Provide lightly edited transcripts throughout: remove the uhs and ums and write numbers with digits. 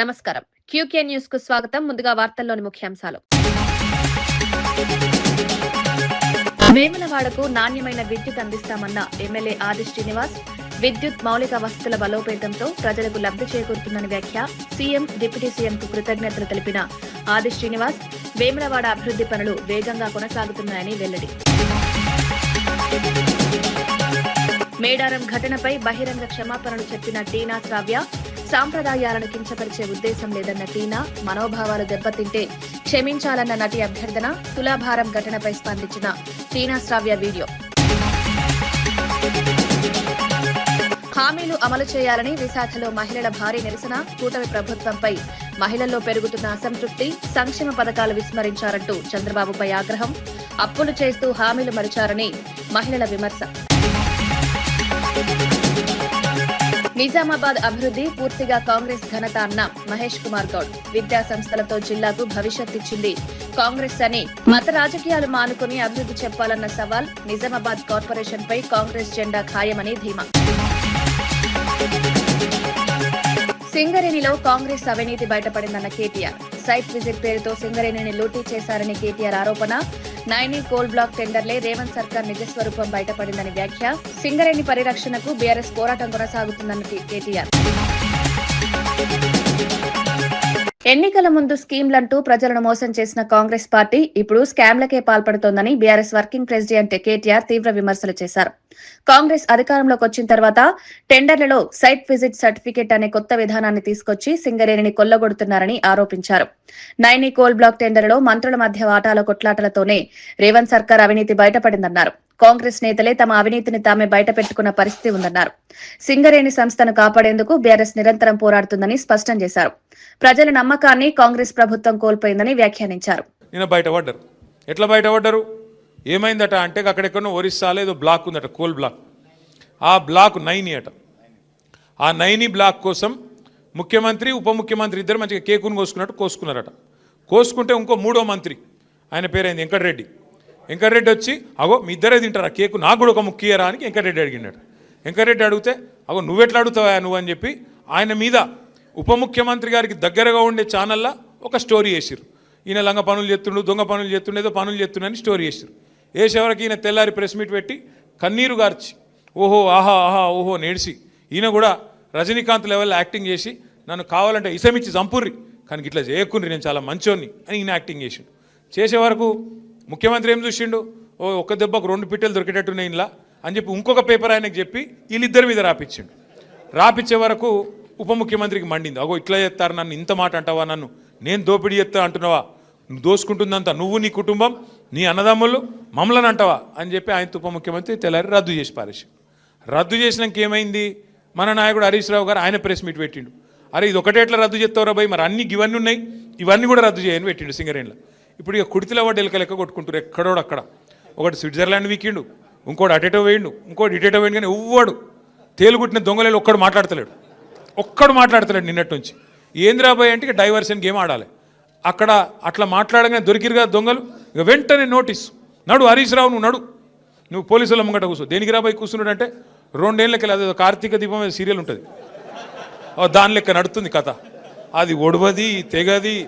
నమస్కారం. QK news కు స్వాగతం. ముందుగా వార్తల్లోని ముఖ్యాంశాలు. వేములవాడకు నాణ్యమైన విద్యుత్ అందిస్తామన్న ఎమ్మెల్యే ఆది శ్రీనివాస్. విద్యుత్ మౌలిక వసతుల బలోపేతంతో ప్రజలకు లబ్ధి చేకూరుతుందని వ్యాఖ్య. సీఎం, డిప్యూటీ సీఎంకు కృతజ్ఞతలు తెలిపిన ఆది శ్రీనివాస్. వేములవాడ అభివృద్ధి పనులు వేగంగా కొనసాగుతున్నాయని వెల్లడి. మేడారం ఘటనపై బహిరంగ క్షమాపణలు చెప్పిన టీనా శ్రావ్య. సాంప్రదాయాలను కించపరిచే ఉద్దేశం లేదన్న టీనా. మనోభావాలు దెబ్బతింటే క్షమించాలన్న నటి అభ్యర్థన. తులాభారం ఘటనపై స్పందించిన టీనా శ్రావ్య వీడియో. హామీలు అమలు చేయాలని విశాఖలో మహిళల భారీ నిరసన. కూటమి ప్రభుత్వంపై మహిళల్లో పెరుగుతున్న అసంతృప్తి. సంక్షేమ పథకాలు విస్మరించారంటూ చంద్రబాబుపై ఆగ్రహం. అప్పులు చేస్తూ హామీలు మరిచారని మహిళల విమర్శ. నిజామాబాద్ అభివృద్ధి పూర్తిగా కాంగ్రెస్ ఘనత అన్న మహేష్ కుమార్ గౌడ్. విద్యా సంస్థలతో జిల్లాకు భవిష్యత్ ఇచ్చింది కాంగ్రెస్ అని. మత రాజకీయాలు మానుకుని అభివృద్ధి చెప్పాలన్న సవాల్. నిజామాబాద్ కార్పొరేషన్ పై కాంగ్రెస్ జెండా ఖాయమని ధీమా. సింగరేణిలో కాంగ్రెస్ అవినీతి బయటపడిందన్న కేటీఆర్. సైట్ విజిట్ పేరుతో సింగరేణిని లూటీ చేశారని కేటీఆర్ ఆరోపణ. నైనీ కోల్ బ్లాక్ టెండర్లే రేవంత్ సర్కార్ నిజస్వరూపం బయటపడిందని వ్యాఖ్య. సింగరేణి పరిరక్షణకు బీఆర్ఎస్ పోరాటం కొనసాగుతుందన్న కేటీఆర్. ఎన్నికల ముందు స్కీమ్లంటూ ప్రజలను మోసం చేసిన కాంగ్రెస్ పార్టీ ఇప్పుడు స్కామ్లకే పాల్పడుతోందని బీఆర్ఎస్ వర్కింగ్ ప్రెసిడెంట్ కేటీఆర్ తీవ్ర విమర్శలు చేశారు. కాంగ్రెస్ అధికారంలోకి వచ్చిన తర్వాత టెండర్లలో సైట్ విజిట్ సర్టిఫికెట్ అనే కొత్త విధానాన్ని తీసుకొచ్చి సింగరేణిని కొల్లగొడుతున్నారని ఆరోపించారు. నైనీ కోల్ బ్లాక్ టెండర్లో మంత్రుల మధ్య వాటాల కొట్లాటలతోనే రేవంత్ సర్కార్ అవినీతి బయటపడిందన్నారు. కాంగ్రెస్ నేతలే తమ అవినీతిని తామే బయటపెట్టుకున్న పరిస్థితి ఉందన్నారు. సింగరేణి సంస్థను కాపాడేందుకు బీఆర్ఎస్ నిరంతరం పోరాడుతుందని స్పష్టం చేశారు. ప్రజల నమ్మకాన్ని కాంగ్రెస్ ప్రభుత్వం కోల్పోయిందని వ్యాఖ్యానించారు. నిన్న బయటపడ్డారు. ఎట్లా బయటపడ్డారు? ఏమైందట అంటే అక్కడెక్కడో ఒరిస్సాలో ఏదో బ్లాక్ ఉందట, కోల్ బ్లాక్. ఆ బ్లాక్ నైని అట. ఆ నైని బ్లాక్ కోసం ముఖ్యమంత్రి, ఉప ముఖ్యమంత్రి ఇద్దరు మంచిగా కేకును కోసుకున్నారట. కోసుకుంటే ఇంకో మూడో మంత్రి, ఆయన పేరైంది వెంకటరెడ్డి. వెంకటరెడ్డి వచ్చి అగో మీ ఇద్దరే తింటారా కేకు, నాకు కూడా ఒక ముఖ్యరా అని వెంకటరెడ్డి అడిగినాడు. వెంకటరెడ్డి అడిగితే అగో నువ్వెట్లా అడుగుతావా నువ్వు అని చెప్పి ఆయన మీద ఉప ముఖ్యమంత్రి గారికి దగ్గరగా ఉండే ఛానల్లో ఒక స్టోరీ వేసిరు. ఈయన లంగ పనులు చేస్తుండు, దొంగ పనులు చేస్తుండే, ఏదో పనులు చేస్తుండని స్టోరీ వేసిరు. వేసేవరకు ఈయన తెల్లారి ప్రెస్ మీట్ పెట్టి కన్నీరు గార్చి ఓహో ఆహా ఆహా ఓహో నేడిసి ఈయన కూడా రజనీకాంత్ లెవెల్లో యాక్టింగ్ చేసి నన్ను కావాలంటే ఇసమిచ్చి చంపుర్రి కానీ ఇట్లా చేయకుండ్రి, నేను చాలా మంచోన్ని అని ఈయన యాక్టింగ్ చేసిండు. చేసే వరకు ముఖ్యమంత్రి ఏం చూసిండు, ఓ ఒక్క దెబ్బకు 2 పిట్టెలు దొరికేటట్టున్నాయి ఇలా అని చెప్పి ఇంకొక పేపర్ ఆయనకు చెప్పి వీళ్ళిద్దరి మీద రాపిచ్చిండు. రాపిచ్చే వరకు ఉప ముఖ్యమంత్రికి మండింది. అగో ఇట్లా చేస్తారు, నన్ను ఇంత మాట అంటావా, నన్ను నేను దోపిడీ చేస్తా అంటున్నావా, నువ్వు దోసుకుంటుందంతా నువ్వు, నీ కుటుంబం, నీ అన్నదమ్ములు, మమ్మల్ని అంటావా అని చెప్పి ఆయన ఉప ముఖ్యమంత్రి తెల్లారి రద్దు చేసి పారేసి. రద్దు చేసినాక ఏమైంది, మన నాయకుడు హరీష్ రావు గారు ఆయన ప్రెస్ మీట్ పెట్టిండు. అరే ఇది ఒకటే ఎట్లా రద్దు చేస్తావురా భయ్, మరి అన్ని ఇవన్నీ ఉన్నాయి, ఇవన్నీ కూడా రద్దు చేయని పెట్టిండు సింగరేణిలో. ఇప్పుడు ఇక కుడితిలో వాడు ఎలక లెక్క కొట్టుకుంటారు ఎక్కడోడు అక్కడ. ఒకటి స్విట్జర్లాండ్ వీకిండు, ఇంకోటి అటేటో వేయండు, ఇంకోటి ఇటేటో వేయండు. కానీ ఎవ్వడు తేలుగుట్టిన దొంగలేలు ఒక్కడు మాట్లాడతలేడు నిన్నటి నుంచి. ఏంద్రాబాయ్ అంటే ఇక డైవర్షన్ గేమ్ ఆడాలి. అక్కడ అట్లా మాట్లాడగానే దొరికిరుగా దొంగలు, ఇక వెంటనే నోటీస్, నడు హరీష్ రావు నువ్వు పోలీసుల ముంగట కూర్చో. దేనికి రాబాయ్ కూర్చున్నాడు అంటే 2 ఏళ్ళకి అదే కార్తీక దీపం సీరియల్ ఉంటుంది, దాని లెక్క నడుతుంది కథ. అది ఒడవది తెగది,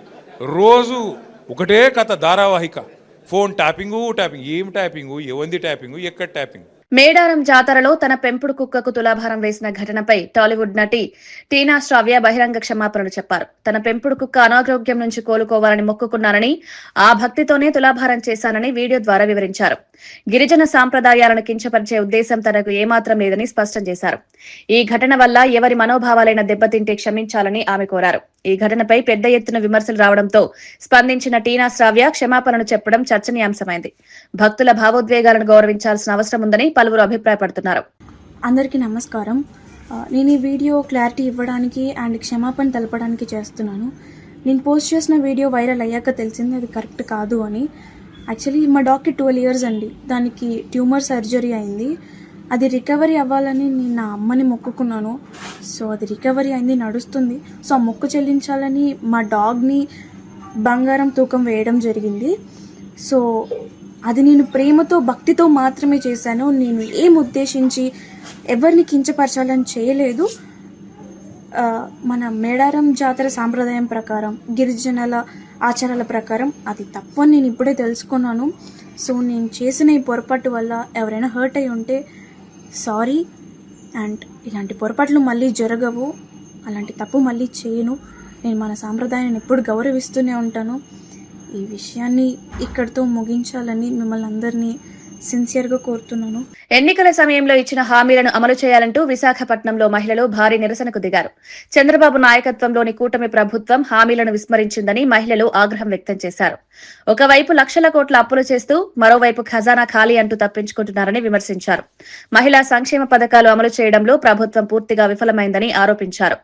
రోజు ఒకటే కథ ధారావాహిక. ఫోన్ ట్యాపింగు, ఏం ట్యాపింగు, ఎవంది ట్యాపింగు, ఎక్కడ ట్యాపింగ్. మేడారం జాతరలో తన పెంపుడు కుక్కకు తులాభారం వేసిన ఘటనపై టాలీవుడ్ నటి టీనా శ్రావ్య బహిరంగ క్షమాపణలు చెప్పారు. తన పెంపుడు కుక్క అనారోగ్యం నుంచి కోలుకోవాలని మొక్కుకున్నానని, ఆ భక్తితోనే తులాభారం చేశానని వీడియో ద్వారా వివరించారు. గిరిజన సాంప్రదాయాలను కించపరిచే ఉద్దేశం తనకు ఏమాత్రం లేదని స్పష్టం చేశారు. ఈ ఘటన వల్ల ఎవరి మనోభావాలైన దెబ్బతింటే క్షమించాలని ఆమె కోరారు. ఈ ఘటనపై పెద్ద ఎత్తున విమర్శలు రావడంతో స్పందించిన టీనా శ్రావ్య క్షమాపణలు చెప్పడం చర్చనీయాంశమైంది. భక్తుల భావోద్వేగాలను గౌరవించాల్సిన అవసరం ఉందని పలువురు అభిప్రాయపడుతున్నారు. అందరికీ నమస్కారం. నేను ఈ వీడియో క్లారిటీ ఇవ్వడానికి అండ్ క్షమాపణ తెలపడానికి చేస్తున్నాను. నేను పోస్ట్ చేసిన వీడియో వైరల్ అయ్యాక తెలిసింది అది కరెక్ట్ కాదు అని. యాక్చువల్లీ మా డాగ్కి 12 years అండి. దానికి ట్యూమర్ సర్జరీ అయింది. అది రికవరీ అవ్వాలని నేను నా అమ్మని మొక్కుకున్నాను. సో అది రికవరీ అయింది, నడుస్తుంది. సో ఆ మొక్కు చెల్లించాలని మా డాగ్ని బంగారం తూకం వేయడం జరిగింది. సో అది నేను ప్రేమతో భక్తితో మాత్రమే చేశాను. నేను ఏం ఉద్దేశించి ఎవరిని కించపరచాలని చేయలేదు. మన మేడారం జాతర సాంప్రదాయం ప్రకారం, గిరిజనుల ఆచారాల ప్రకారం అది తప్పు అని నేను ఇప్పుడే తెలుసుకున్నాను. సో నేను చేసిన ఈ పొరపాటు వల్ల ఎవరైనా హర్ట్ అయి ఉంటే సారీ. అండ్ ఇలాంటి పొరపాట్లు మళ్ళీ జరగవు, అలాంటి తప్పు మళ్ళీ చేయను. నేను మన సాంప్రదాయాన్ని ఎప్పుడు గౌరవిస్తూనే ఉంటాను. ఈ విషయాన్ని ఇక్కడితో ముగించాలని మిమ్మల్ని అందరినీ సిన్సియర్గా కోరుతున్నాను. ఎన్నికల సమయంలో ఇచ్చిన హామీలను అమలు చేయాలంటూ విశాఖపట్నంలో మహిళలు భారీ నిరసనకు దిగారు. చంద్రబాబు నాయకత్వంలోని కూటమి ప్రభుత్వం హామీలను విస్మరించిందని మహిళలు ఆగ్రహం వ్యక్తం చేశారు. ఒకవైపు లక్షల కోట్ల అప్పులు చేస్తూ మరోవైపు ఖజానా ఖాళీ అంటూ తప్పించుకుంటున్నారని విమర్శించారు. మహిళా సంక్షేమ పథకాలు అమలు చేయడంలో ప్రభుత్వం పూర్తిగా విఫలమైందని ఆరోపించారు.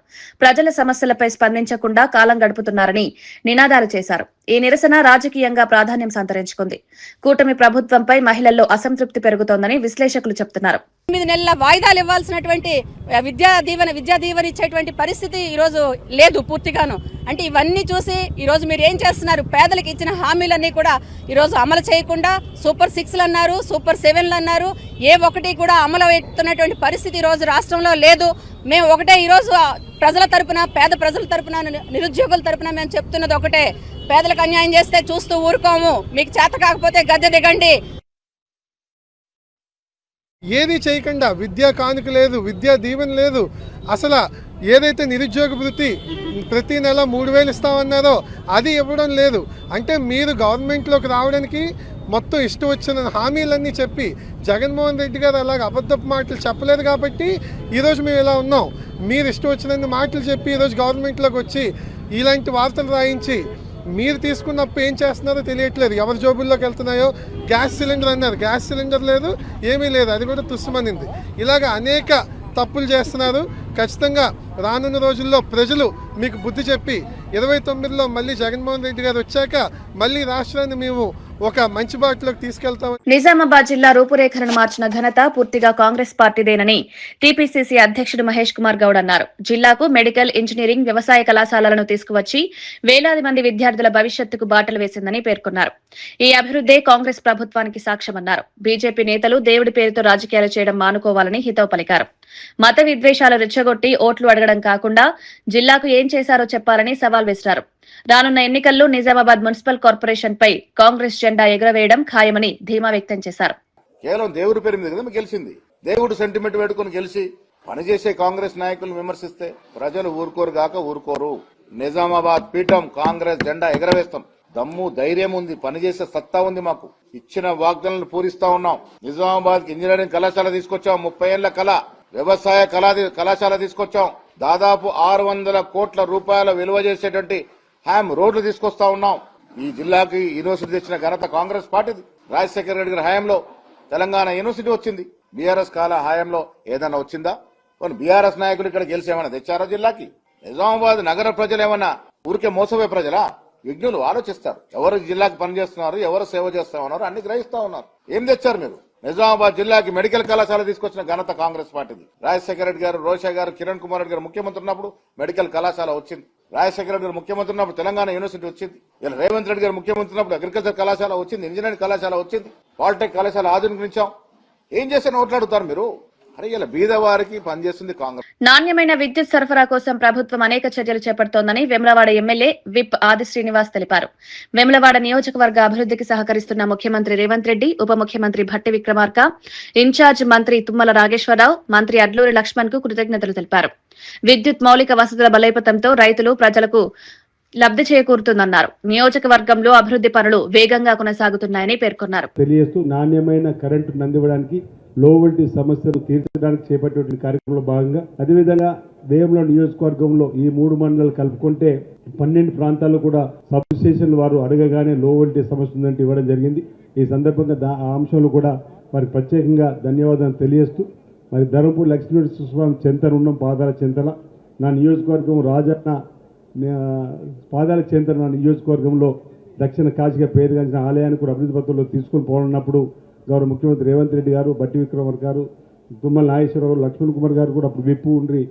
ప్రజల సమస్యలపై స్పందించకుండా కాలం గడుపుతున్నారని నినాదాలు చేశారు. ఈ నిరసన రాజకీయంగా ప్రాధాన్యం సంతరించుకుంది. కూటమి ప్రభుత్వంపై మహిళల్లో అసంతృప్తి పెరుగుతోందని విశ్లేషకులు చెబుతున్నారు. 9 నెలల వాయిదాలు ఇవ్వాల్సినటువంటి విద్యా దీవెన ఇచ్చేటువంటి పరిస్థితి ఈ రోజు లేదు పూర్తిగాను. అంటే ఇవన్నీ చూసి ఈ రోజు మీరు ఏం చేస్తున్నారు? పేదలకు ఇచ్చిన హామీలన్నీ కూడా ఈ రోజు అమలు చేయకుండా సూపర్ 6లు అన్నారు, సూపర్ 7లు అన్నారు, ఏ ఒక్కటి కూడా అమలు అవుతున్నటువంటి పరిస్థితి ఈ రోజు రాష్ట్రంలో లేదు. మేము ఒకటే ఈ రోజు ప్రజల తరపున, పేద ప్రజల తరపున, నిరుద్యోగుల తరపున మేము చెప్తున్నది ఒకటే: పేదలకు అన్యాయం చేస్తే చూస్తూ ఊరుకోము. మీకు చేత కాకపోతే గద్దె దిగండి. ఏది చేయకుండా విద్యా కానుక లేదు, విద్యా దీవెన లేదు. అసలు ఏదైతే నిరుద్యోగ వృత్తి ప్రతి నెల 3,000 ఇస్తామన్నారో అది ఇవ్వడం లేదు. అంటే మీరు గవర్నమెంట్లోకి రావడానికి మొత్తం ఇష్టం వచ్చిన హామీలన్నీ చెప్పి జగన్మోహన్ రెడ్డి గారు అలాగ అబద్ధపు మాటలు చెప్పలేదు కాబట్టి ఈరోజు మేము ఇలా ఉన్నాం. మీరు ఇష్టం వచ్చినన్ని మాటలు చెప్పి ఈరోజు గవర్నమెంట్లోకి వచ్చి ఇలాంటి వార్తలు రాయించి మీరు తీసుకున్నప్పుడు ఏం చేస్తున్నారో తెలియట్లేదు. ఎవరి జోబుల్లోకి వెళ్తున్నాయో. గ్యాస్ సిలిండర్ అన్నారు, గ్యాస్ సిలిండర్ లేదు, ఏమీ లేదు, అది కూడా తుస్సుమనింది. ఇలాగ అనేక తప్పులు చేస్తున్నారు. ఖచ్చితంగా రానున్న రోజుల్లో ప్రజలు మీకు బుద్ధి చెప్పి 29లో మళ్ళీ జగన్మోహన్ రెడ్డి గారు వచ్చాక మళ్ళీ రాష్ట్రాన్ని మేము ఒక మంచి బాటలోకి తీసుకెళ్తాం. నిజామాబాద్ జిల్లా రూపురేఖలను మార్చిన ఘనత పూర్తిగా కాంగ్రెస్ పార్టీదేనని టీపీసీసీ అధ్యక్షుడు మహేష్ కుమార్ గౌడ్ అన్నారు. జిల్లాకు మెడికల్, ఇంజనీరింగ్, వ్యవసాయ కళాశాలలను తీసుకువచ్చి వేలాది మంది విద్యార్థుల భవిష్యత్తుకు బాటలు వేసిందని పేర్కొన్నారు. ఈ అభివృద్దే కాంగ్రెస్ ప్రభుత్వానికి సాక్ష్యమన్నారు. బీజేపీ నేతలు దేవుడి పేరుతో రాజకీయాలు చేయడం మానుకోవాలని హితవు పలికారు. మత విద్వేషాలు రెచ్చగొట్టి ఓట్లు అడగడం కాకుండా జిల్లాకు ఏం చేశారో చెప్పాలని సవాల్ విసిరారు. రానున్న ఎన్నికల్లో నిజామాబాద్ మున్సిపల్ కార్పొరేషన్ పై కాంగ్రెస్ జెండా ఎగురవేయడం ఖాయమని ధీమా వ్యక్తం చేశారు. కేవలం దేవుడి పేరు మీద కదా గెలిచింది. దేవుడు సెంటిమెంట్ పెట్టుకుని గెలిచి పనిచేసే కాంగ్రెస్ నాయకులను విమర్శిస్తే ప్రజలు ఊరుకోరు గాక ఊరుకోరు. నిజామాబాద్ పీఠం కాంగ్రెస్ జెండా ఎగరవేస్తాం. దమ్ము, ధైర్యం ఉంది, పనిచేసే సత్తా ఉంది. మాకు ఇచ్చిన వాగ్దానాలను పూరిస్తా ఉన్నాం. నిజామాబాద్ కి ఇంజనీరింగ్ కళాశాల తీసుకొచ్చాం, 30 ఏళ్ల కళ. వ్యవసాయ కళాశాల తీసుకొచ్చాం. దాదాపు 600 కోట్ల రూపాయల విలువ చేసేటువంటి హ్యామ్ రోడ్లు తీసుకొస్తా ఉన్నాం. ఈ జిల్లాకి యూనివర్సిటీ తెచ్చిన ఘనత కాంగ్రెస్ పార్టీది. రాజశేఖర రెడ్డి గారి హయాంలో తెలంగాణ యూనివర్సిటీ వచ్చింది. బీఆర్ఎస్ కాల హయాంలో ఏదైనా వచ్చిందా? కొన్ని బీఆర్ఎస్ నాయకులు ఇక్కడ గెలిచి ఏమైనా తెచ్చారా జిల్లాకి? నిజామాబాద్ నగర ప్రజలు ఏమన్నా ఊరికే మోసపోయే ప్రజలా? విజ్ఞులు ఆలోచిస్తారు. ఎవరు జిల్లాకి పనిచేస్తున్నారు, ఎవరు సేవ చేస్తా ఉన్నారు అన్ని గ్రహిస్తా ఉన్నారు. ఏం తెచ్చారు మీరు? నిజామాబాద్ జిల్లాకి మెడికల్ కళాశాల తీసుకొచ్చిన ఘనత కాంగ్రెస్ పార్టీది. రాజశేఖర రెడ్డి గారు, రోషా గారు, కిరణ్ కుమార్ రెడ్డి గారు ముఖ్యమంత్రి ఉన్నప్పుడు మెడికల్ కళాశాల వచ్చింది. రాజశేఖర రెడ్డి గారు ముఖ్యమంత్రి ఉన్నప్పుడు తెలంగాణ యూనివర్సిటీ వచ్చింది. ఇలా రేవంత్ రెడ్డి గారు ముఖ్యమంత్రి ఉన్నప్పుడు అగ్రికల్చర్ కళాశాల వచ్చింది, ఇంజనీరింగ్ కళాశాల వచ్చింది, పాలిటెక్ కళాశాల ఆధునికరించాం. ఏం చేశారని ఓట్లాడుతారు మీరు? అరే ఇలా బీదవారికి పనిచేస్తుంది కాంగ్రెస్. నాణ్యమైన విద్యుత్ సరఫరా కోసం ప్రభుత్వం అనేక చర్యలు చేపడుతోందని వేములవాడ ఎమ్మెల్యే విప్ ఆది శ్రీనివాస్ తెలిపారు. వేములవాడ నియోజకవర్గ అభివృద్ధికి సహకరిస్తున్న ముఖ్యమంత్రి రేవంత్ రెడ్డి, ఉప ముఖ్యమంత్రి భట్టి విక్రమార్క, ఇన్ఛార్జ్ మంత్రి తుమ్మల నాగేశ్వరరావు, మంత్రి అడ్లూరి లక్ష్మణ్ కు కృతజ్ఞతలు తెలిపారు. విద్యుత్ మౌలిక వసతుల బలోపేతంతో రైతులు, ప్రజలకు లబ్ధి చేకూరుతుందన్నారు. నియోజకవర్గంలో అభివృద్ధి పనులు వేగంగా కొనసాగుతున్నాయని పేర్కొన్నారు. తెలియజేస్తూ నాణ్యమైన కరెంటు అందివ్వడానికి, లో వోల్టేజ్ సమస్యలు తీర్చడానికి చేపట్టే కార్యక్రమంలో భాగంగా అదేవిధంగా వేములవాడ నియోజకవర్గంలో ఈ 3 మండలాలు కలుపుకుంటే 12 ప్రాంతాల్లో కూడా సబ్ స్టేషన్లు వారు అడగగానే లో వోల్టేజ్ సమస్య ఉందంటే ఇవ్వడం జరిగింది. ఈ సందర్భంగా ఆ అంశంలో కూడా వారికి ప్రత్యేకంగా ధన్యవాదాలు తెలియజేస్తూ మరి ధర్మపూర్ లక్ష్మీనరసింహస్వామి చెంతన ఉన్నాం, పాదాల చెంతల. నా నియోజకవర్గం రాజన్న పాదాల చెంతన నా నియోజకవర్గంలో దక్షిణ కాశీగా పేరుగాంచిన ఆలయాన్ని కూడా అభివృద్ధి పత్రంలో తీసుకొని పోనున్నప్పుడు గౌరవ ముఖ్యమంత్రి రేవంత్ రెడ్డి గారు, భట్టి విక్రమార్క గారు, తుమ్మల నాగేశ్వరరావు, లక్ష్మణ్ కుమార్ గారు కూడా అప్పుడు విప్పు ఉండ్రి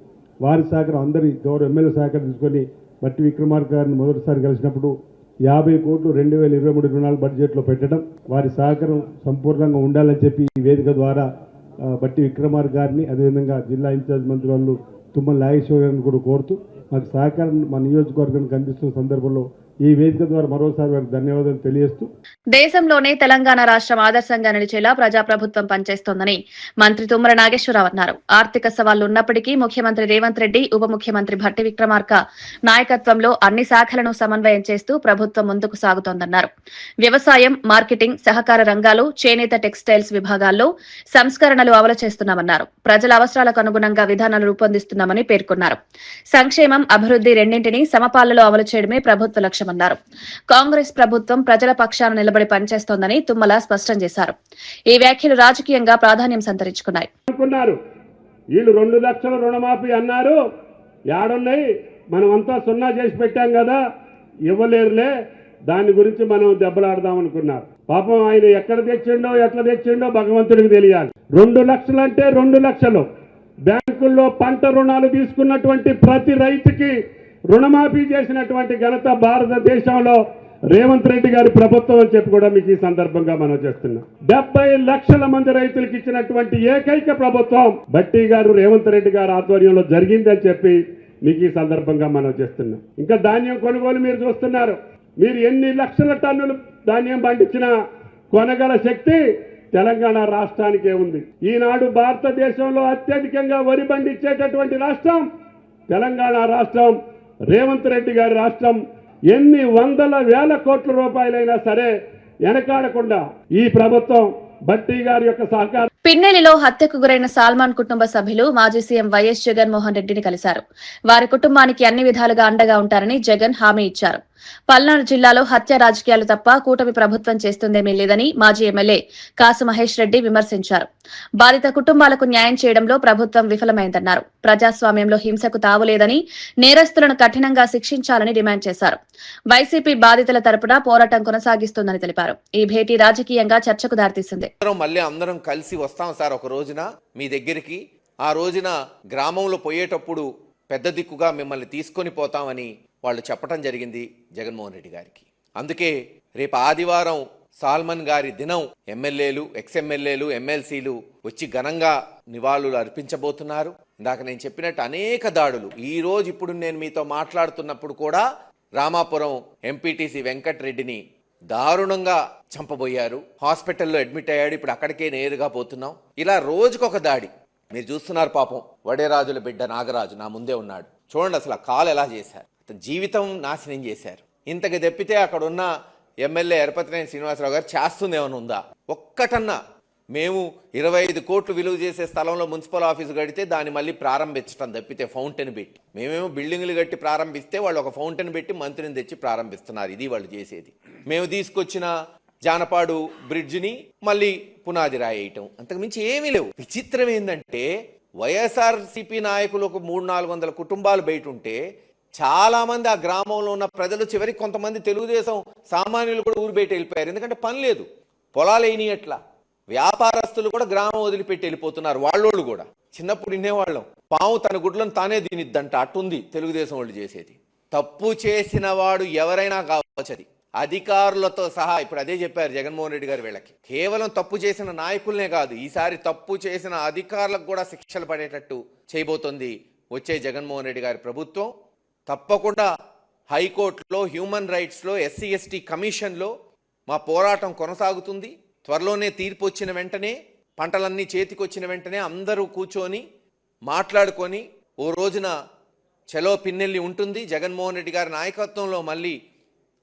వారి సహకారం అందరి గౌరవ ఎమ్మెల్యే సహకారం తీసుకొని భట్టి విక్రమార్క గారిని మొదటిసారి కలిసినప్పుడు 50 కోట్లు 2023-24 బడ్జెట్లో పెట్టడం, వారి సహకారం సంపూర్ణంగా ఉండాలని చెప్పి ఈ వేదిక ద్వారా భట్టి విక్రమార్క గారిని, అదేవిధంగా జిల్లా ఇన్ఛార్జ్ మంత్రులు తుమ్మల నాగేశ్వర గారిని కూడా కోరుతూ మాకు సహకారం మా నియోజకవర్గానికి అందిస్తున్న సందర్భంలో ఈ వేదిక ద్వారా మరోసారి వారికి ధన్యవాదాలు తెలియజేస్తూ దేశంలోనే తెలంగాణ రాష్ట్రం ఆదర్శంగా నిలిచేలా ప్రజాప్రభుత్వం పనిచేస్తోందని మంత్రి తుమ్మల నాగేశ్వరరావు అన్నారు. ఆర్థిక సవాళ్లు ఉన్నప్పటికీ ముఖ్యమంత్రి రేవంత్ రెడ్డి, ఉప ముఖ్యమంత్రి భట్టి విక్రమార్క నాయకత్వంలో అన్ని శాఖలను సమన్వయం చేస్తూ ప్రభుత్వం ముందుకు సాగుతోందన్నారు. వ్యవసాయం, మార్కెటింగ్, సహకార రంగాలు, చేనేత, టెక్స్టైల్స్ విభాగాల్లో సంస్కరణలు అమలు చేస్తున్నామన్నారు. ప్రజల అవసరాలకు అనుగుణంగా విధానాలు రూపొందిస్తున్నామని పేర్కొన్నారు. సంక్షేమం, అభివృద్ధి రెండింటినీ సమపాలలో అమలు చేయడమే ప్రభుత్వ లక్ష్యమన్నారు. కాంగ్రెస్ ప్రభుత్వం ప్రజల పక్షాన నిలబడి పనిచేస్తోందని తుమ్మల స్పష్టం చేశారు. ఈ వ్యాఖ్యలు రాజకీయంగా ప్రాధాన్యం సంతరించుకున్నాయి. వీళ్ళు 2 లక్షల రుణమాఫీ అన్నారు, యాడున్నాయి, మనమంతా సున్నా చేసి పెట్టాం కదా, ఇవ్వలేరులే, దాని గురించి మనం దెబ్బలాడదాం అనుకున్నారు. పాపం ఆయన ఎక్కడ తెచ్చిండో ఎట్లా తెచ్చిండో భగవంతుడికి తెలియాలి. 2 లక్షలు అంటే 2 లక్షలు. బ్యాంకుల్లో పంట రుణాలు తీసుకున్నటువంటి ప్రతి రైతుకి రుణమాఫీ చేసినటువంటి ఘనత భారతదేశంలో రేవంత్ రెడ్డి గారి ప్రభుత్వం అని చెప్పి కూడా మీకు ఈ సందర్భంగా మనం చేస్తున్నాం. 70 లక్షల మంది రైతులకు ఇచ్చినటువంటి ఏకైక ప్రభుత్వం భట్టి గారు, రేవంత్ రెడ్డి గారి ఆధ్వర్యంలో జరిగిందని చెప్పి మీకు ఈ సందర్భంగా మనం చేస్తున్నాం. ఇంకా ధాన్యం కొనుగోలు మీరు చూస్తున్నారు. మీరు ఎన్ని లక్షల టన్నులు ధాన్యం పండించినా కొనగల శక్తి తెలంగాణ రాష్ట్రానికే ఉంది. ఈనాడు భారతదేశంలో అత్యధికంగా వరి పండించేటటువంటి రాష్ట్రం తెలంగాణ రాష్ట్రం, రేవంత్ రెడ్డి గారి రాష్ట్రం. ఎన్ని వందల వేల కోట్ల రూపాయలైనా సరే వెనకాడకుండా ఈ ప్రభుత్వం భట్టి గారి యొక్క సహకారం. పిన్నెలిలో హత్యకు గురైన సాల్మాన్ కుటుంబ సభ్యులు మాజీ సీఎం వైఎస్ జగన్మోహన్ రెడ్డిని కలిశారు. వారి కుటుంబానికి అన్ని విధాలుగా అండగా ఉంటారని జగన్ హామీ ఇచ్చారు. పల్నాడు జిల్లాలో హత్య రాజకీయాలు తప్ప కూటమి ప్రభుత్వం చేస్తుందేమీ లేదని మాజీ ఎమ్మెల్యే కాసు మహేష్ రెడ్డి విమర్శించారు. బాధిత కుటుంబాలకు న్యాయం చేయడంలో ప్రభుత్వం విఫలమైందన్నారు. ప్రజాస్వామ్యంలో హింసకు తావులేదని, నేరస్తులను కఠినంగా శిక్షించాలని డిమాండ్ చేశారు. వైసీపీ బాధితుల తరపున పోరాటం కొనసాగిస్తుందని తెలిపారు. ఈ భేటీ రాజకీయంగా చర్చకు దారితీసింది. మళ్ళీ అందరం కలిసి వస్తాం సార్ ఒక రోజున మీ దగ్గరికి. ఆ రోజున గ్రామంలో పోయేటప్పుడు పెద్ద దిక్కుగా మిమ్మల్ని తీసుకొని పోతామని వాళ్ళు చెప్పడం జరిగింది జగన్మోహన్ రెడ్డి గారికి. అందుకే రేపు ఆదివారం సాల్మన్ గారి దినం ఎమ్మెల్యేలు, ఎక్స్ఎమ్మెల్యేలు, ఎమ్మెల్సీలు వచ్చి ఘనంగా నివాళులు అర్పించబోతున్నారు. ఇందాక నేను చెప్పినట్టు అనేక దాడులు, ఈ రోజు ఇప్పుడు నేను మీతో మాట్లాడుతున్నప్పుడు కూడా రామాపురం ఎంపీటీసీ వెంకటరెడ్డిని దారుణంగా చంపబోయారు. హాస్పిటల్లో అడ్మిట్ అయ్యాడు. ఇప్పుడు అక్కడికే నేరుగా పోతున్నాం. ఇలా రోజుకొక దాడి మీరు చూస్తున్నారు. పాపం వడేరాజుల బిడ్డ నాగరాజు నా ముందే ఉన్నాడు. చూడండి అసలు ఆ కాలు ఎలా చేశారు. జీవితం నాశనం చేశారు. ఇంతకు తెప్పితే అక్కడ ఉన్న ఎమ్మెల్యే ఎరపతినేని శ్రీనివాసరావు గారు చేస్తుంది ఏమైనా ఉందా? ఒక్కటన్నా మేము 25 కోట్లు విలువ చేసే స్థలంలో మున్సిపల్ ఆఫీసు కడితే దాన్ని మళ్ళీ ప్రారంభించడం తప్పితే ఫౌంటైన్ పెట్టి, మేమేమో బిల్డింగ్లు కట్టి ప్రారంభిస్తే వాళ్ళు ఒక ఫౌంటైన్ పెట్టి మంత్రిని తెచ్చి ప్రారంభిస్తున్నారు. ఇది వాళ్ళు చేసేది. మేము తీసుకొచ్చిన జానపాడు బ్రిడ్జిని మళ్ళీ పునాది రాయేయటం, అంతకుమించి ఏమీ లేవు. విచిత్రం ఏంటంటే వైఎస్ఆర్సీపీ నాయకులు ఒక 300-400 కుటుంబాలు బయట ఉంటే చాలా మంది ఆ గ్రామంలో ఉన్న ప్రజలు, చివరికి కొంతమంది తెలుగుదేశం సామాన్యులు కూడా ఊరు బయట వెళ్ళిపోయారు. ఎందుకంటే పని లేదు, పొలాలు అయినాయట్లా. వ్యాపారస్తులు కూడా గ్రామం వదిలిపెట్టి వెళ్ళిపోతున్నారు. వాళ్ళోళ్ళు కూడా చిన్నప్పుడు వినేవాళ్ళం, పాము తన గుడ్లను తానే తినిద్దంట. అట్టుంది తెలుగుదేశం వాళ్ళు చేసేది. తప్పు చేసిన వాడు ఎవరైనా కావచ్చు, అది అధికారులతో సహా. ఇప్పుడు అదే చెప్పారు జగన్మోహన్ రెడ్డి గారు వీళ్ళకి. కేవలం తప్పు చేసిన నాయకులనే కాదు, ఈసారి తప్పు చేసిన అధికారులకు కూడా శిక్షలు పడేటట్టు చేయబోతోంది వచ్చే జగన్మోహన్ రెడ్డి గారి ప్రభుత్వం. తప్పకుండా హైకోర్టులో, హ్యూమన్ రైట్స్లో, ఎస్సీ ఎస్టీ కమిషన్లో మా పోరాటం కొనసాగుతుంది. త్వరలోనే తీర్పు వచ్చిన వెంటనే, పంటలన్నీ చేతికొచ్చిన వెంటనే అందరూ కూర్చొని మాట్లాడుకొని ఓ రోజున చలో పిన్నెల్లి ఉంటుంది. జగన్మోహన్ రెడ్డి గారి నాయకత్వంలో మళ్ళీ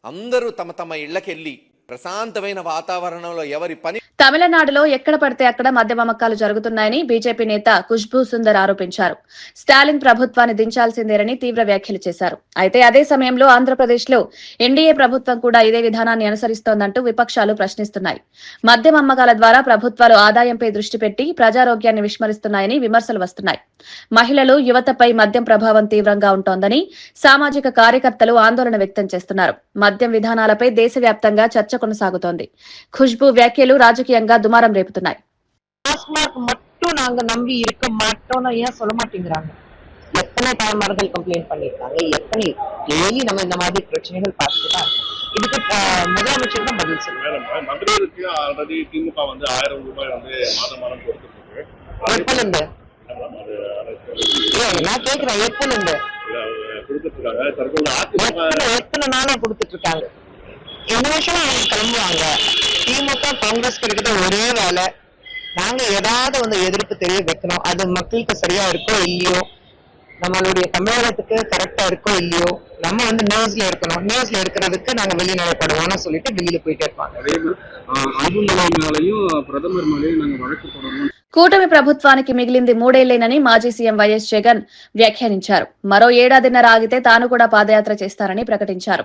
అందరూ తమ తమ ఇళ్లకెళ్ళి ప్రశాంతమైన వాతావరణంలో ఎవరి పని. తమిళనాడులో ఎక్కడ పడితే అక్కడ మద్యం అమ్మకాలు జరుగుతున్నాయని బీజేపీ నేత ఖుష్బూ సుందర్ ఆరోపించారు. స్టాలిన్ ప్రభుత్వాన్ని దించాల్సిందేనని తీవ్ర వ్యాఖ్యలు చేశారు. అయితే అదే సమయంలో ఆంధ్రప్రదేశ్లో ఎన్డీఏ ప్రభుత్వం కూడా ఇదే విధానాన్ని అనుసరిస్తోందంటూ విపక్షాలు ప్రశ్నిస్తున్నాయి. మద్యం అమ్మకాల ద్వారా ప్రభుత్వాలు ఆదాయంపై దృష్టి పెట్టి ప్రజారోగ్యాన్ని విస్మరిస్తున్నాయని విమర్శలు వస్తున్నాయి. మహిళలు, యువతపై మద్యం ప్రభావం తీవ్రంగా ఉంటోందని సామాజిక కార్యకర్తలు ఆందోళన వ్యక్తం చేస్తున్నారు. మద్యం విధానాలపై దేశవ్యాప్తంగా చర్చ కొనసాగుతోంది. ఖుష్బూ వ్యాఖ్యలు ராஜகீயங்கா துமாரம் ரேப்புతున్నాయి. டாஸ்மாக் மட்டும் நாங்க நம்பி இருக்க மாட்டோம்னு ஏன் சொல்ல மாட்டேங்கிறாங்க? எத்தனை தாய்மார்கள் கம்ப்ளைண்ட் பண்ணிருக்காங்க, எத்தனை டெய்லி நம்ம இந்த மாதிரி பிரச்சனைகள் பார்த்துட்டு தான் இருக்கோம். இதுக்கு முதலமைச்சர் தான் பதில் சொல்லுவாங்க. மதுரைக்கு ஆல்ரெடி திமுக வந்து 1000 ரூபாய் வந்து மாதம் கொடுத்துருக்கு. எப்பல இருந்து நான் கேக்குறேன் எப்பல இருந்து எத்தனை நாளா கொடுத்துட்டு இருக்காங்க. இந்த வருஷம் அவங்க கிளம்புவாங்க. திமுக காங்கிரஸ் இருக்கிற ஒரே வேலை, நாங்க ஏதாவது வந்து எதிர்ப்பு தெரிய வைக்கணும். அது மக்களுக்கு சரியா இருக்கோ இல்லையோ, நம்மளுடைய தமிழகத்துக்கு கரெக்டா இருக்கோ இல்லையோ, நம்ம வந்து நியூஸ்ல இருக்கணும். நியூஸ்ல இருக்கிறதுக்கு நாங்க வெளிநடப்படுவோம்னு சொல்லிட்டு வெளியில போயிட்டே இருப்பாங்க. பிரதமர் மேலேயும் நாங்க வழக்கு தொடரணும். కూటమి ప్రభుత్వానికి మిగిలింది మూడేళ్లేనని మాజీ సీఎం వైఎస్ జగన్ వ్యాఖ్యానించారు. మరో ఏడాదిన్నర ఆగితే తాను కూడా పాదయాత్ర చేస్తారని ప్రకటించారు.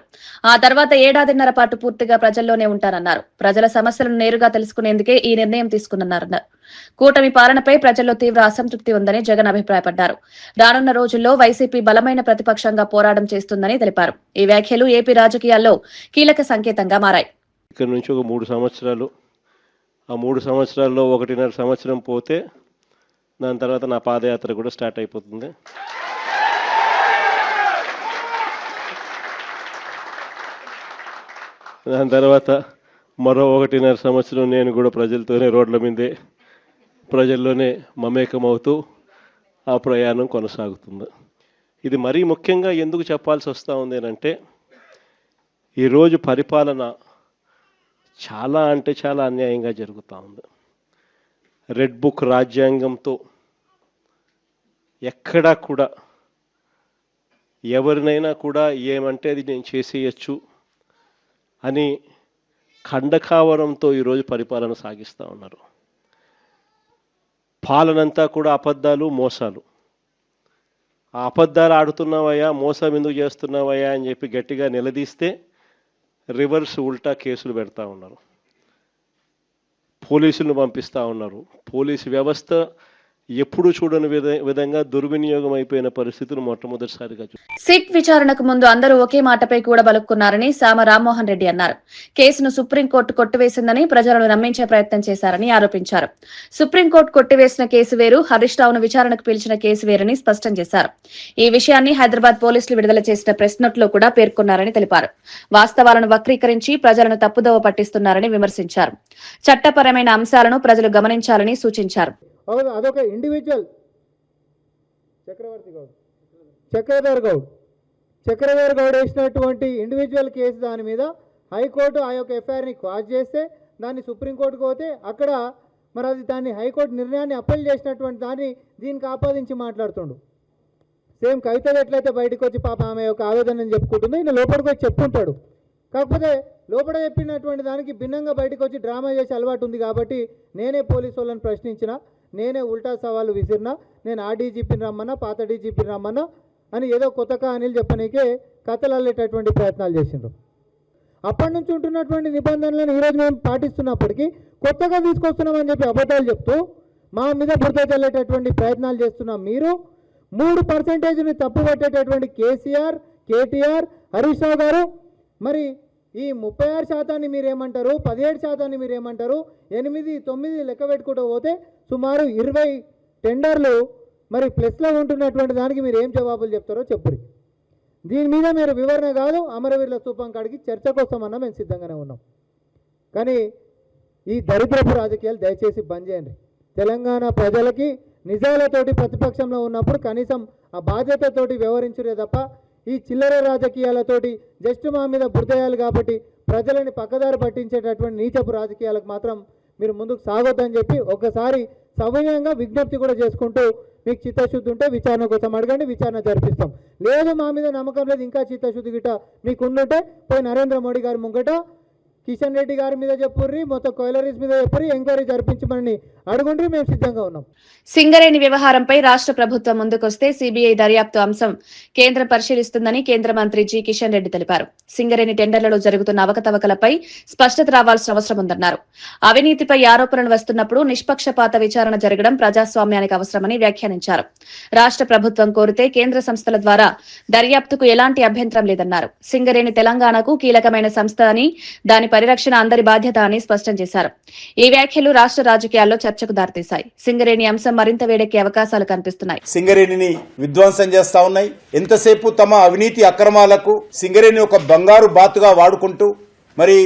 ఆ తర్వాత ఏడాదిన్నర పాటు పూర్తిగా ప్రజల్లోనే ఉంటారన్నారు. ప్రజల సమస్యలను నేరుగా తెలుసుకునేందుకే ఈ నిర్ణయం తీసుకున్నారన్నారు. కూటమి పాలనపై ప్రజల్లో తీవ్ర అసంతృప్తి ఉందని జగన్ అభిప్రాయపడ్డారు. రానున్న రోజుల్లో వైసీపీ బలమైన ప్రతిపక్షంగా పోరాటం చేస్తుందని తెలిపారు. ఈ వ్యాఖ్యలు ఏపీ రాజకీయాల్లో కీలక సంకేతంగా మారాయి. ఇక్కడ నుంచి ఒక 3 సంవత్సరాలు, ఆ 3 సంవత్సరాల్లో 1.5 సంవత్సరం పోతే దాని తర్వాత నా పాదయాత్ర కూడా స్టార్ట్ అయిపోతుంది. దాని తర్వాత మరో 1.5 సంవత్సరం నేను కూడా ప్రజలతోనే రోడ్ల మీదే ప్రజల్లోనే మమేకమవుతూ ఆ ప్రయాణం కొనసాగుతుంది. ఇది మరీ ముఖ్యంగా ఎందుకు చెప్పాల్సి వస్తూ ఉంది అంటే, ఈరోజు పరిపాలన చాలా అంటే చాలా అన్యాయంగా జరుగుతూ ఉంది. రెడ్ బుక్ రాజ్యాంగంతో ఎక్కడా కూడా ఎవరినైనా కూడా ఏమంటే అది నేను చేసేయచ్చు అని ఖండకావరంతో ఈరోజు పరిపాలన సాగిస్తూ ఉన్నారు. పాలనంతా కూడా అబద్ధాలు, మోసాలు. ఆ అబద్ధాలు ఆడుతున్నావయ్యా, మోసం ఎందుకు చేస్తున్నావయ్యా అని చెప్పి గట్టిగా నిలదీస్తే రివర్స్ ఉల్టా కేసులు పెడతా ఉన్నారు. పోలీసులను పంపిస్తూ ఉన్నారు. పోలీసు వ్యవస్థ ఎప్పుడు చూడని విధంగా దుర్వినియోగం అయిపోయిన పరిస్థితులు మొట్టమొదటిసారిగా సిట్ విచారణకు ముందు అందరూ ఒకే మాటపై కూడా బలుక్కున్నారని సామ రామ్మోహన్ రెడ్డి అన్నారు. కేసును సుప్రీంకోర్టు కొట్టివేసిందని ప్రజలను నమ్మించే ప్రయత్నం చేశారని ఆరోపించారు. సుప్రీంకోర్టు కొట్టివేసిన కేసు వేరు, హరీష్ రావును విచారణకు పిలిచిన కేసు వేరని స్పష్టం చేశారు. ఈ విషయాన్ని హైదరాబాద్ పోలీసులు విడుదల చేసిన ప్రెస్ నోట్లో కూడా పేర్కొన్నారని తెలిపారు. వాస్తవాలను వక్రీకరించి ప్రజలను తప్పుదోవ పట్టిస్తున్నారని విమర్శించారు. చట్టపరమైన అంశాలను ప్రజలు గమనించాలని సూచించారు. అదొక ఇండివిజువల్ చక్రధర్ గౌడ్ వేసినటువంటి ఇండివిజువల్ కేసు దాని మీద హైకోర్టు ఆ యొక్క ఎఫ్ఐఆర్ని క్వాష్ చేస్తే దాన్ని సుప్రీంకోర్టుకు పోతే అక్కడ మరి అది దాన్ని హైకోర్టు నిర్ణయాన్ని అప్పీల్ చేసినటువంటి దాన్ని దీనికి ఆపాదించి మాట్లాడుతుండు. సేమ్ కవిత ఎట్లయితే బయటకు వచ్చి పాప ఆమె యొక్క ఆవేదనని చెప్పుకుంటుందో ఈయన లోపలికి వచ్చి చెప్పుకుంటాడు. కాకపోతే లోపల చెప్పినటువంటి దానికి భిన్నంగా బయటకు వచ్చి డ్రామా చేసే అలవాటు ఉంది. కాబట్టి నేనే పోలీసు వాళ్ళని ప్రశ్నించిన, నేనే ఉల్టా సవాళ్ళు విసిరినా, నేను ఆ డీజీపీని రమ్మన్నా, పాత డీజీపీని రమ్మన్నా అని ఏదో కొత్త కహానీలు చెప్పనీకే కథలు అల్లేటటువంటి ప్రయత్నాలు చేసిండ్రు. అప్పటి నుంచి ఉంటున్నటువంటి నిబంధనలను ఈరోజు మేము పాటిస్తున్నప్పటికీ కొత్తగా తీసుకొస్తున్నామని చెప్పి అబద్ధాలు చెప్తూ మా మీద బురద చల్లేటటువంటి ప్రయత్నాలు చేస్తున్నాం. మీరు 3% తప్పుపట్టేటటువంటి కేసీఆర్, కేటీఆర్, హరీష్ రావు గారు మరి ఈ 36% మీరేమంటారు, 17% మీరేమంటారు, 8, 9 లెక్క పెట్టుకుంటూ పోతే సుమారు 20 టెండర్లు మరి ప్లస్లో ఉంటున్నటువంటి దానికి మీరు ఏం జవాబులు చెప్తారో చెప్పురి. దీని మీద మీరు వివరణ కాదు, అమరవీరుల స్తూపం కాడికి చర్చ కోసమన్నా మేము సిద్ధంగానే ఉన్నాం. కానీ ఈ దరిద్రపు రాజకీయాలు దయచేసి బంద్ చేయండి. తెలంగాణ ప్రజలకి నిజాలతోటి ప్రతిపక్షంలో ఉన్నప్పుడు కనీసం ఆ బాధ్యతతోటి వ్యవహరించురే తప్ప ఈ చిల్లర రాజకీయాలతోటి జస్ట్ మా మీద బురదయాలు కాబట్టి ప్రజలని పక్కదారి పట్టించేటటువంటి నీచపు రాజకీయాలకు మాత్రం మీరు ముందుకు సాగొద్దని చెప్పి ఒకసారి సవినయంగా విజ్ఞప్తి కూడా చేసుకుంటూ, మీకు చిత్తశుద్ధి ఉంటే విచారణ కోసం అడగండి, విచారణ జరిపిస్తాం. లేదు మా మీద నమ్మకం లేదు, ఇంకా చిత్తశుద్ధి గిట్ట మీకు ఉండుంటే పోయి నరేంద్ర మోడీ గారి ముంగట కిషన్ రెడ్డి గారి మీద చెప్పుర్రి, మొత్తం కోయిలరీస్ మీద చెప్పుర్రి, ఎంక్వైరీ జరిపించమని అడుగుండ్రి, మేము సిద్ధంగా ఉన్నాం. సింగరేణి వ్యవహారంపై రాష్ట్ర ప్రభుత్వం ముందుకొస్తే సీబీఐ దర్యాప్తు అంశం కేంద్రం పరిశీలిస్తుందని కేంద్ర మంత్రి జి కిషన్ రెడ్డి తెలిపారు. సింగరేణి టెండర్లలో జరుగుతున్న అవకతవకలపై స్పష్టత రావాల్సిన అవసరం ఉందన్నారు. అవినీతిపై ఆరోపణలు వస్తున్నప్పుడు నిష్పక్షపాత విచారణ జరగడం ప్రజాస్వామ్యానికి అవసరమని వ్యాఖ్యానించారు. రాష్ట్ర ప్రభుత్వం కోరితే కేంద్ర సంస్థల ద్వారా దర్యాప్తుకు ఎలాంటి అభ్యంతరం లేదన్నారు. సింగరేణి తెలంగాణకు కీలకమైన సంస్థ అని, దాని పరిరక్షణ అందరి బాధ్యత అని స్పష్టం చేశారు. ఈ వ్యాఖ్యలు రాష్ట్ర రాజకీయాల్లో చర్చకు దారితీశాయి. సింగరేణి అంశం మరింత వేడెక్కే అవకాశాలు కనిపిస్తున్నాయి. సింగరేణిని విధ్వంసం చేస్తా ఉన్నాయి. ఎంతసేపు తమ అవినీతి అక్రమాలకు సింగరేణి ఒక బంగారు బాతుగా వాడుకుంటూ మరి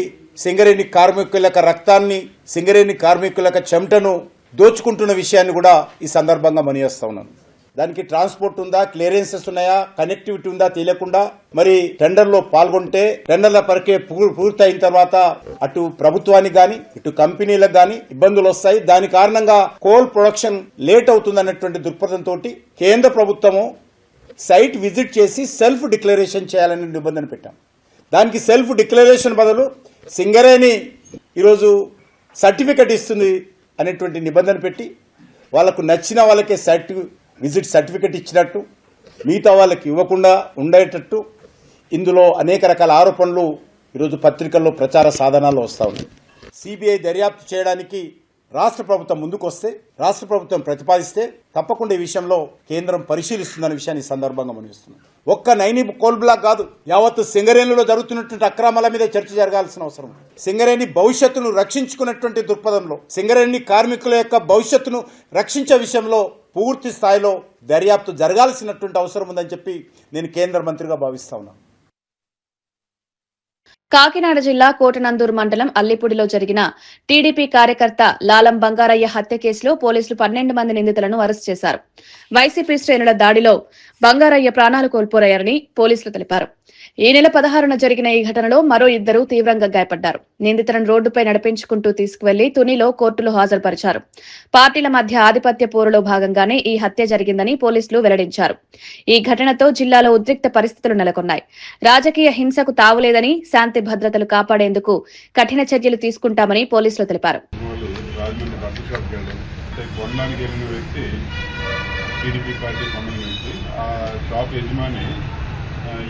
సింగరేణి కార్మికుల రక్తాన్ని, సింగరేణి కార్మికుల చెమటను దోచుకుంటున్న విషయాన్ని కూడా ఈ సందర్భంగా మనయేస్తా ఉన్నాను. దానికి ట్రాన్స్పోర్ట్ ఉందా, క్లియరెన్సెస్ ఉన్నాయా, కనెక్టివిటీ ఉందా తెలియకుండా మరి టెండర్లో పాల్గొంటే టెండర్ల ప్రక్రియ పూర్తయిన తర్వాత అటు ప్రభుత్వానికి గాని ఇటు కంపెనీలకు గాని ఇబ్బందులు వస్తాయి. దాని కారణంగా కోల్ ప్రొడక్షన్ లేట్ అవుతుందన్నటువంటి దృక్పథంతో కేంద్ర ప్రభుత్వము సైట్ విజిట్ చేసి సెల్ఫ్ డిక్లరేషన్ చేయాలని నిబంధన పెట్టాం. దానికి సెల్ఫ్ డిక్లరేషన్ బదులు సింగరేణి ఈరోజు సర్టిఫికెట్ ఇస్తుంది అనేటువంటి నిబంధన పెట్టి వాళ్ళకు నచ్చిన వాళ్ళకే విజిట్ సర్టిఫికెట్ ఇచ్చినట్టు మిగతా వాళ్ళకి ఇవ్వకుండా ఉండేటట్టు ఇందులో అనేక రకాల ఆరోపణలు ఈరోజు పత్రికల్లో ప్రచార సాధనాల్లో వస్తూ ఉన్నాయి. సిబిఐ దర్యాప్తు చేయడానికి రాష్ట్ర ప్రభుత్వం ముందుకు వస్తే, రాష్ట్ర ప్రభుత్వం ప్రతిపాదిస్తే తప్పకుండా ఈ విషయంలో కేంద్రం పరిశీలిస్తుందనే విషయాన్ని ఈ సందర్భంగా మనవిస్తున్నాం. ఒక్క నైని కోల్ బ్లాక్ కాదు, యావత్తు సింగరేణిలో జరుగుతున్నటువంటి అక్రమాల మీద చర్చ జరగాల్సిన అవసరం. సింగరేణి భవిష్యత్తును రక్షించుకున్నటువంటి దృక్పథంలో సింగరేణి కార్మికుల యొక్క భవిష్యత్తును రక్షించే విషయంలో పూర్తి స్థాయిలో దర్యాప్తు జరగాల్సినటువంటి అవసరం ఉందని చెప్పి నేను కేంద్ర మంత్రిగా భావిస్తా ఉన్నాను. కాకినాడ జిల్లా కోటనందూరు మండలం అల్లిపూడిలో జరిగిన టీడీపీ కార్యకర్త లాలం బంగారయ్య హత్య కేసులో పోలీసులు 12 మంది నిందితులను అరెస్ట్ చేశారు. వైసీపీ శ్రేణుల దాడిలో బంగారయ్య ప్రాణాలు కోల్పోయారని పోలీసులు తెలిపారు. ఈ నెల 16న జరిగిన ఈ ఘటనలో మరో 2 తీవ్రంగా గాయపడ్డారు. నిందితులను రోడ్డుపై నడిపించుకుంటూ తీసుకువెళ్లి తునిలో కోర్టులో హాజరుపరిచారు. పార్టీల మధ్య ఆధిపత్య పోరులో భాగంగానే ఈ హత్య జరిగిందని పోలీసులు వెల్లడించారు. ఈ ఘటనతో జిల్లాలో ఉద్రిక్త పరిస్థితులు నెలకొన్నాయి. రాజకీయ హింసకు తావులేదని, శాంతి భద్రతలు కాపాడేందుకు కఠిన చర్యలు తీసుకుంటామని పోలీసులు తెలిపారు.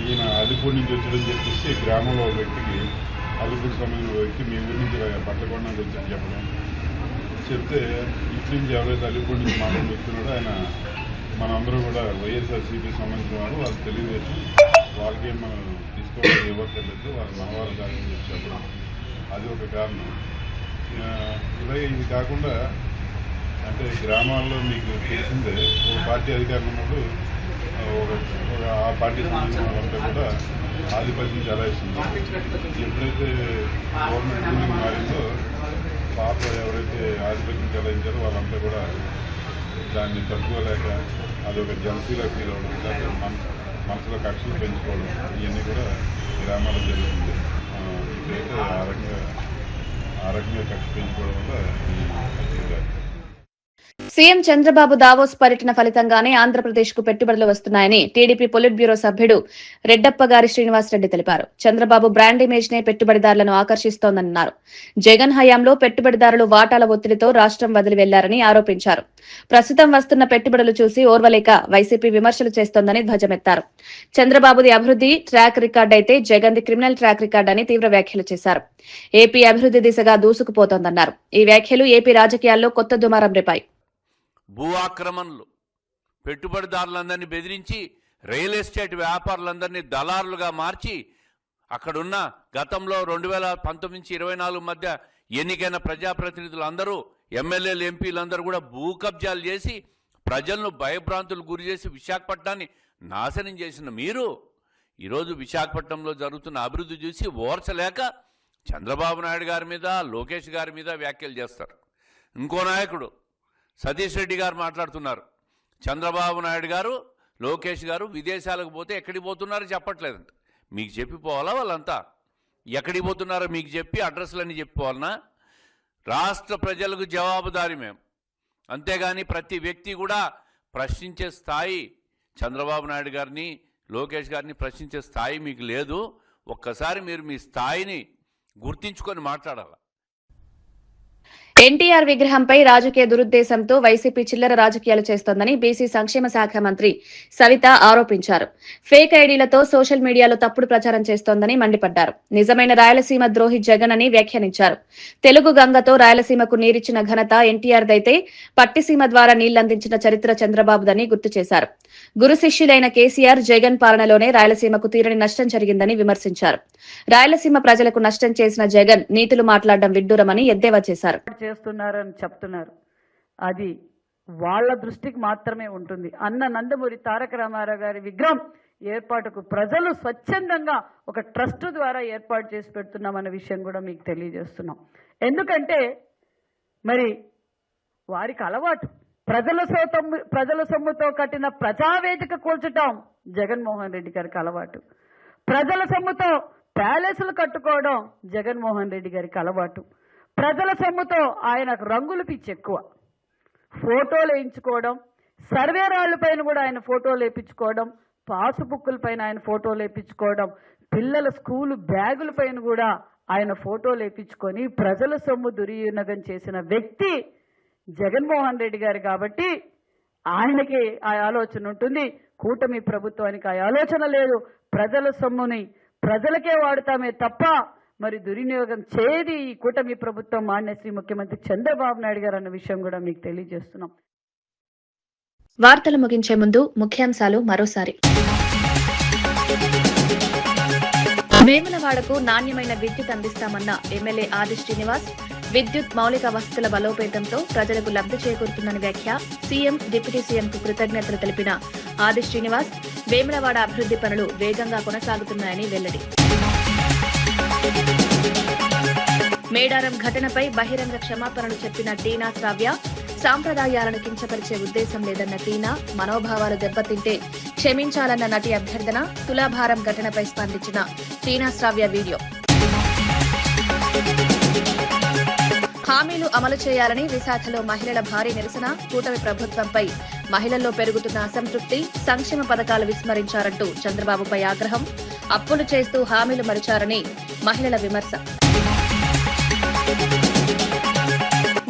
ఈయన అల్లిపూడి నుంచి వచ్చాడని చెప్పేసి గ్రామంలో ఒక వ్యక్తికి, అల్లిపూడి సంబంధించిన వ్యక్తి మీ ఊరి నుంచి బట్టకొండ నుంచి వచ్చాడు చెప్పడం చెప్తే, ఇటు నుంచి ఎవరైతే అల్లిపూడి నుంచి మాట్లాడి వస్తున్నాడో ఆయన మనందరూ కూడా వైఎస్ఆర్సీపీ సంబంధించిన వాళ్ళు తెలుగుదేశం వాళ్ళకేం మనం తీసుకోవడం ఇవ్వక్కర్లేదు, వాళ్ళు మనవాళ్ళు కాదని చెప్పి చెప్పడం అది ఒక కారణం. ఇలాగే ఇది కాకుండా అంటే గ్రామాల్లో మీకు తెలిసిందే ఒక పార్టీ అధికారులు ఉన్నప్పుడు ఆ పార్టీ సంబంధించిన వాళ్ళంతా కూడా ఆధిపత్యం చెలాయిస్తుంది. ఎప్పుడైతే గవర్నమెంట్ రూలింగ్ మారిందో పాప ఎవరైతే ఆధిపత్యం చెలాయించారో వాళ్ళంతా కూడా దాన్ని తట్టుకోలేక అదొక జలసీలా ఫీల్ అవ్వడం, మనసులో కక్షలు పెంచుకోవడం ఇవన్నీ కూడా గ్రామాల్లో జరుగుతుంది. ఇప్పుడైతే ఆ రకంగా కక్ష పెంచుకోవడం వల్ల ఈ సీఎం చంద్రబాబు దావోస్ పర్యటన ఫలితంగానే ఆంధ్రప్రదేశ్ కు పెట్టుబడులు వస్తున్నాయని టీడీపీ పొలిట్ బ్యూరో సభ్యుడు రెడ్డప్పగారి శ్రీనివాసరెడ్డి తెలిపారు. చంద్రబాబు బ్రాండ్ ఇమేజ్ నే పెట్టుబడిదారులను ఆకర్షిస్తోందన్నారు. జగన్ హయాంలో పెట్టుబడిదారులు వాటాల ఒత్తిడితో రాష్ట్రం వదిలి వెళ్లారని ఆరోపించారు. ప్రస్తుతం వస్తున్న పెట్టుబడులు చూసి ఓర్వలేక వైసీపీ విమర్శలు చేస్తోందని ధ్వజమెత్తారు. చంద్రబాబుది అభివృద్ధి ట్రాక్ రికార్డ్ అయితే జగన్ది క్రిమినల్ ట్రాక్ రికార్డ్ అని తీవ్ర వ్యాఖ్యలు చేశారు. ఏపీ అభివృద్ధి దిశగా దూసుకుపోతోందన్నారు. ఈ వ్యాఖ్యలు ఏపీ రాజకీయాల్లో కొత్త దుమారం రేపాయి. భూ ఆక్రమణలు, పెట్టుబడిదారులందరినీ బెదిరించి రియల్ ఎస్టేట్ వ్యాపారులందరినీ దళారులుగా మార్చి అక్కడున్న గతంలో 2019-24 మధ్య ఎన్నికైన ప్రజాప్రతినిధులు అందరూ, ఎమ్మెల్యేలు, ఎంపీలందరూ కూడా భూ కబ్జాలు చేసి ప్రజలను భయభ్రాంతులు గురి చేసి విశాఖపట్నాన్ని నాశనం చేసిన మీరు ఈరోజు విశాఖపట్నంలో జరుగుతున్న అభివృద్ధి చూసి ఓర్చలేక చంద్రబాబు నాయుడు గారి మీద, లోకేష్ గారి మీద వ్యాఖ్యలు చేస్తారు. ఇంకో నాయకుడు సతీష్ రెడ్డి గారు మాట్లాడుతున్నారు. చంద్రబాబు నాయుడు గారు, లోకేష్ గారు విదేశాలకు పోతే ఎక్కడికి పోతున్నారో చెప్పట్లేదంట. మీకు చెప్పిపోవాలా? వాళ్ళంతా ఎక్కడికి పోతున్నారో మీకు చెప్పి అడ్రస్లన్నీ చెప్పిపోవాలన్నా? రాష్ట్ర ప్రజలకు జవాబుదారి మేము. అంతేగాని ప్రతి వ్యక్తి కూడా ప్రశ్నించే స్థాయి, చంద్రబాబు నాయుడు గారిని, లోకేష్ గారిని ప్రశ్నించే స్థాయి మీకు లేదు. ఒక్కసారి మీరు మీ స్థాయిని గుర్తించుకొని మాట్లాడాలి. ఎన్టీఆర్ విగ్రహంపై రాజకీయ దురుద్దేశంతో వైసీపీ చిల్లర రాజకీయాలు చేస్తోందని బీసీ సంక్షేమ శాఖ మంత్రి సవిత ఆరోపించారు. ఫేక్ ఐడీలతో సోషల్ మీడియాలో తప్పుడు ప్రచారం చేస్తోందని మండిపడ్డారు. నిజమైన రాయలసీమ ద్రోహి జగన్ అని వ్యాఖ్యానించారు. తెలుగు గంగతో రాయలసీమకు నీరిచ్చిన ఘనత ఎన్టీఆర్దైతే పట్టిసీమ ద్వారా నీళ్లందించిన చరిత్ర చంద్రబాబుదని గుర్తు చేశారు. గురు శిష్యులైన కేసీఆర్, జగన్ పాలనలోనే రాయలసీమకు తీరని నష్టం జరిగిందని విమర్శించారు. రాయలసీమ ప్రజలకు నష్టం చేసిన జగన్ నీతులు మాట్లాడడం విడ్డూరమని ఎద్దేవా చేశారు. చేస్తున్నారని చెప్తున్నారు. అది వాళ్ళ దృష్టికి మాత్రమే ఉంటుంది. అన్న నందమూరి తారక రామారావు గారి విగ్రహం ఏర్పాటుకు ప్రజలు స్వచ్ఛందంగా ఒక ట్రస్ట్ ద్వారా ఏర్పాటు చేసి పెడుతున్నామన్న విషయం కూడా మీకు తెలియజేస్తున్నాం. ఎందుకంటే మరి వారికి అలవాటు. ప్రజల సొమ్ముతో కట్టిన ప్రజావేదిక కూల్చటం జగన్మోహన్ రెడ్డి గారికి అలవాటు. ప్రజల సొమ్ముతో ప్యాలెస్లు కట్టుకోవడం జగన్మోహన్ రెడ్డి గారికి అలవాటు. ప్రజల సొమ్ముతో ఆయనకు రంగులు పిచ్చి ఎక్కువ. ఫోటోలు వేయించుకోవడం, సర్వే రాళ్లపైన కూడా ఆయన ఫోటోలు వేయించుకోవడం, పాసుబుక్కుల పైన ఆయన ఫోటోలు వేయించుకోవడం, పిల్లల స్కూలు బ్యాగుల పైన కూడా ఆయన ఫోటోలు వేయించుకొని ప్రజల సొమ్ము దుర్వినియోగం చేసిన వ్యక్తి జగన్మోహన్ రెడ్డి గారు. కాబట్టి ఆయనకి ఆ ఆలోచన ఉంటుంది. కూటమి ప్రభుత్వానికి ఆ ఆలోచన లేదు. ప్రజల సొమ్ముని ప్రజలకే వాడుతామే తప్ప మరి దుర్వినియోగం చేయది ఈ కూటమి ప్రభుత్వం, మాన్యశ్రీ ముఖ్యమంత్రి చంద్రబాబు నాయుడు గారు అన్న విషయం కూడా మీకు తెలియజేస్తున్నాం. వార్తలు ముగించే ముందు ముఖ్యాంశాలు మరోసారి. వేములవాడకు నాణ్యమైన విద్యుత్ అందిస్తామన్న ఎమ్మెల్యే ఆది శ్రీనివాస్. విద్యుత్ మౌలిక వసతుల బలోపేతంతో ప్రజలకు లబ్ధి చేకూరుతుందని వ్యాఖ్య. సీఎం, డిప్యూటీ సీఎంకు కృతజ్ఞతలు తెలిపిన ఆది శ్రీనివాస్. వేములవాడ అభివృద్ది పనులు వేగంగా కొనసాగుతున్నాయని వెల్లడి. మేడారం ఘటనపై బహిరంగ క్షమాపణలు చెప్పిన టీనా శ్రావ్య. సాంప్రదాయాలను కించపరిచే ఉద్దేశం లేదన్న టీనా. మనోభావాలు దెబ్బతింటే క్షమించాలన్న నటి అభ్యర్థన. తులాభారం ఘటనపై స్పందించిన టీనా శ్రావ్య వీడియో. హామీలు అమలు చేయాలని విశాఖలో మహిళల భారీ నిరసన. కూటమి ప్రభుత్వంపై మహిళల్లో పెరుగుతున్న అసంతృప్తి. సంక్షేమ పథకాలు విస్మరించారంటూ చంద్రబాబుపై ఆగ్రహం. అప్పులు చేస్తూ హామీలు మరిచారని మహిళల విమర్శ.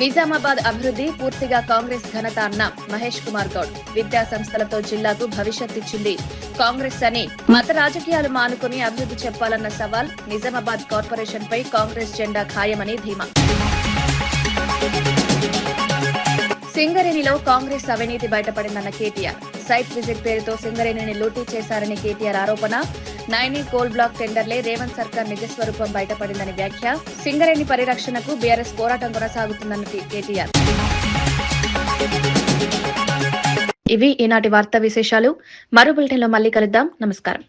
నిజామాబాద్ అభివృద్ధి పూర్తిగా కాంగ్రెస్ ఘనత అన్న మహేష్ కుమార్ గౌడ్. విద్యా సంస్థలతో జిల్లాకు భవిష్యత్ ఇచ్చింది కాంగ్రెస్ అని. మత రాజకీయాలు మానుకుని అభివృద్ధి చెప్పాలన్న సవాల్. నిజామాబాద్ కార్పొరేషన్ పై కాంగ్రెస్ జెండా ఖాయమని ధీమా. సింగరేణిలో కాంగ్రెస్ అవినీతి బయటపడిందన్న కేటీఆర్. సైట్ విజిట్ పేరుతో సింగరేణిని లూటీ చేశారని కేటీఆర్ ఆరోపణ. నైనీ కోల్ బ్లాక్ టెండర్లే రేవంత్ సర్కార్ నిజస్వరూపం బయటపడిందని వ్యాఖ్య. సింగరేణి పరిరక్షణకు బీఆర్ఎస్ పోరాటం కొనసాగుతుందన్న కేటీఆర్. ఇవి ఈనాటి వార్తా విశేషాలు. మరో బులెటిన్లో మళ్ళీ కలుద్దాం. నమస్కారం.